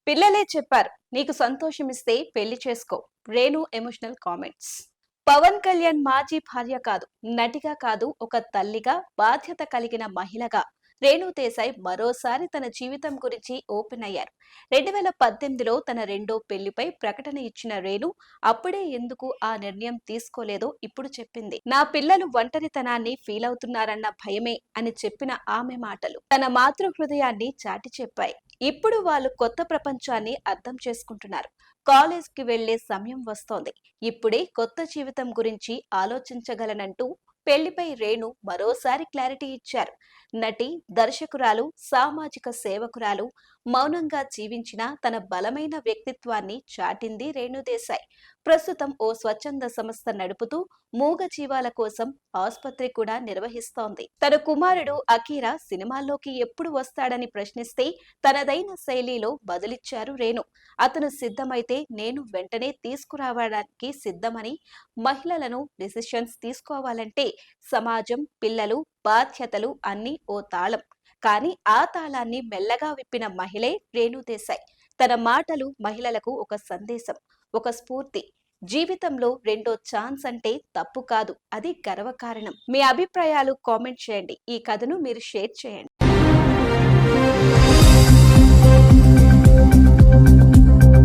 పిల్లలే చెప్పారు నీకు సంతోషమిస్తే పెళ్లి చేసుకో. Renu emotional comments. పవన్ కళ్యాణ్ మాజీ భార్య కాదు, నటిగా కాదు, ఒక తల్లిగా, బాధ్యత కలిగిన మహిళగా రేణు దేశాయ్ మరోసారి తన జీవితం గురించి ఓపెన్ అయ్యారు. 2018లో తన రెండో పెళ్లిపై ప్రకటన ఇచ్చిన రేణు అప్పుడే ఎందుకు ఆ నిర్ణయం తీసుకోలేదో ఇప్పుడు చెప్పింది. నా పిల్లలు ఒంటరితనాన్ని ఫీల్ అవుతున్నారన్న భయమే అని చెప్పిన ఆమె మాటలు తన మాతృ హృదయాన్ని చాటి చెప్పాయి. ఇప్పుడు వాళ్ళు కొత్త ప్రపంచాన్ని అర్థం చేసుకుంటున్నారు. కాలేజ్కి వెళ్లే సమయం వస్తోంది. ఇప్పుడే కొత్త జీవితం గురించి ఆలోచించగలనంటూ పెళ్లిపై రేణు మరోసారి క్లారిటీ ఇచ్చారు. నటి, దర్శకురాలు, సామాజిక సేవకురాలు, మౌనంగా జీవించిన తన బలమైన వ్యక్తిత్వాన్ని చాటింది రేణుదేశాయ్. ప్రస్తుతం ఓ స్వచ్ఛంద సంస్థ నడుపుతూ మూగ జీవాల కోసం ఆసుపత్రి కూడా నిర్వహిస్తోంది. తన కుమారుడు అకీరా సినిమాల్లోకి ఎప్పుడు వస్తాడని ప్రశ్నిస్తే తనదైన శైలిలో బదులిచ్చారు రేణు. అతను సిద్ధమైతే నేను వెంటనే తీసుకురావడానికి సిద్ధమని, మహిళలను డిసిషన్స్ తీసుకోవాలంటే సమాజం, పిల్లలు, బాధ్యతలు అన్నీ ఓ తాళం. కానీ ఆ తాళాన్ని మెల్లగా విప్పిన మహిళే రేణు దేశాయ్. తన మాటలు మహిళలకు ఒక సందేశం, ఒక స్ఫూర్తి. జీవితంలో రెండో ఛాన్స్ అంటే తప్పు కాదు, అది గర్వకారణం. మీ అభిప్రాయాలు కామెంట్ చేయండి. ఈ కథను మీరు షేర్ చేయండి.